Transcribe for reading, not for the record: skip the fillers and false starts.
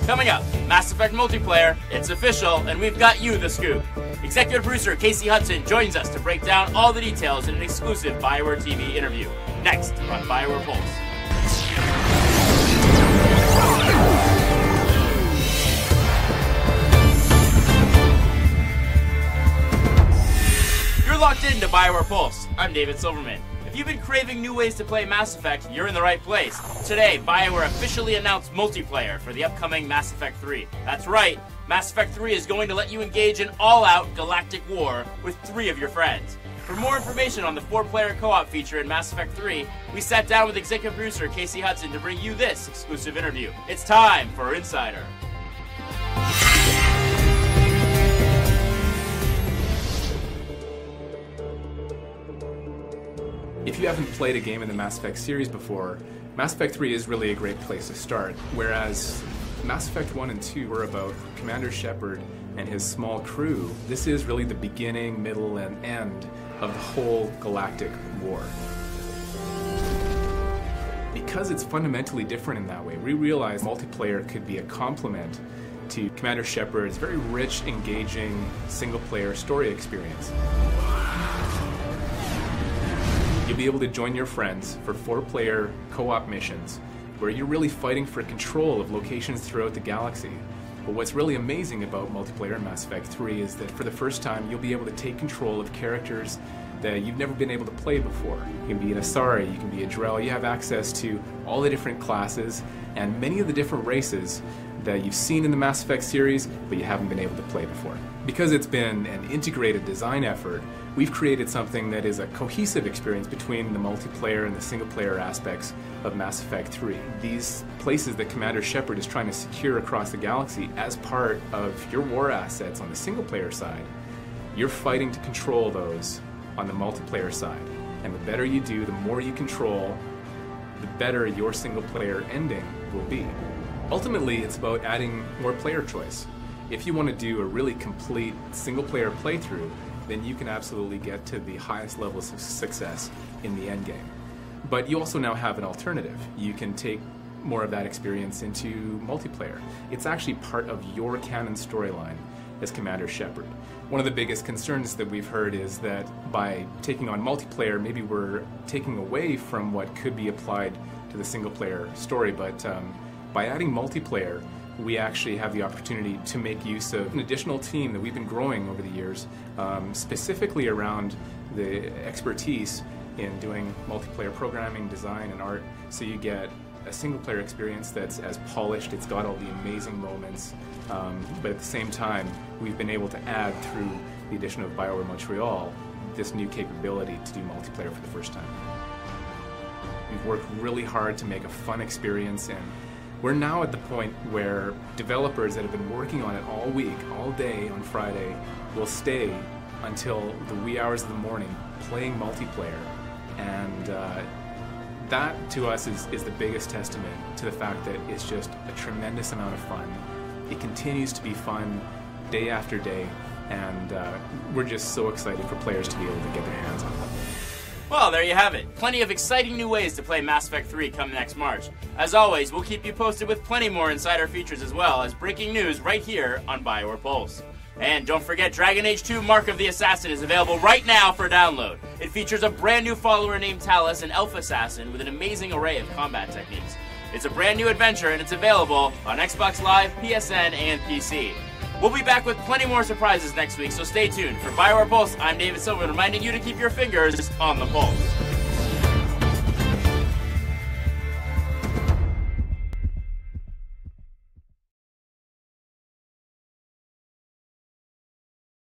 Coming up, Mass Effect multiplayer, it's official, and we've got you the scoop. Executive producer Casey Hudson joins us to break down all the details in an exclusive BioWare TV interview. Next on BioWare Pulse. You're locked into BioWare Pulse. I'm David Silverman. If you've been craving new ways to play Mass Effect, you're in the right place. Today, BioWare officially announced multiplayer for the upcoming Mass Effect 3. That's right, Mass Effect 3 is going to let you engage in all-out galactic war with 3 of your friends. For more information on the 4-player co-op feature in Mass Effect 3, we sat down with executive producer Casey Hudson to bring you this exclusive interview. It's time for Insider. If you haven't played a game in the Mass Effect series before, Mass Effect 3 is really a great place to start, whereas Mass Effect 1 and 2 were about Commander Shepard and his small crew. This is really the beginning, middle, and end of the whole galactic war. Because it's fundamentally different in that way, we realized multiplayer could be a complement to Commander Shepard's very rich, engaging, single-player story experience. You'll be able to join your friends for 4-player co-op missions where you're really fighting for control of locations throughout the galaxy. But what's really amazing about multiplayer in Mass Effect 3 is that for the first time you'll be able to take control of characters that you've never been able to play before. You can be an Asari, you can be a Drell, you have access to all the different classes and many of the different races that you've seen in the Mass Effect series, but you haven't been able to play before. Because it's been an integrated design effort, we've created something that is a cohesive experience between the multiplayer and the single-player aspects of Mass Effect 3. These places that Commander Shepard is trying to secure across the galaxy as part of your war assets on the single-player side, you're fighting to control those on the multiplayer side. And the better you do, the more you control, the better your single-player ending will be. Ultimately, it's about adding more player choice. If you want to do a really complete single-player playthrough, then you can absolutely get to the highest levels of success in the endgame. But you also now have an alternative. You can take more of that experience into multiplayer. It's actually part of your canon storyline as Commander Shepard. One of the biggest concerns that we've heard is that by taking on multiplayer, maybe we're taking away from what could be applied to the single-player story, but by adding multiplayer, we actually have the opportunity to make use of an additional team that we've been growing over the years, specifically around the expertise in doing multiplayer programming, design, and art, so you get a single-player experience that's as polished, it's got all the amazing moments, but at the same time, we've been able to add, through the addition of BioWare Montreal, this new capability to do multiplayer for the first time. We've worked really hard to make a fun experience, and we're now at the point where developers that have been working on it all week, all day on Friday, will stay until the wee hours of the morning playing multiplayer. And that, to us, is the biggest testament to the fact that it's just a tremendous amount of fun. It continues to be fun day after day, and we're just so excited for players to be able to get their hands on it. Well, there you have it. Plenty of exciting new ways to play Mass Effect 3 come next March. As always, we'll keep you posted with plenty more insider features as well as breaking news right here on BioWare Pulse. And don't forget, Dragon Age 2 Mark of the Assassin is available right now for download. It features a brand new follower named Talus, an elf assassin with an amazing array of combat techniques. It's a brand new adventure and it's available on Xbox Live, PSN, and PC. We'll be back with plenty more surprises next week, so stay tuned. For BioWare Pulse, I'm David Silverman, reminding you to keep your fingers on the pulse.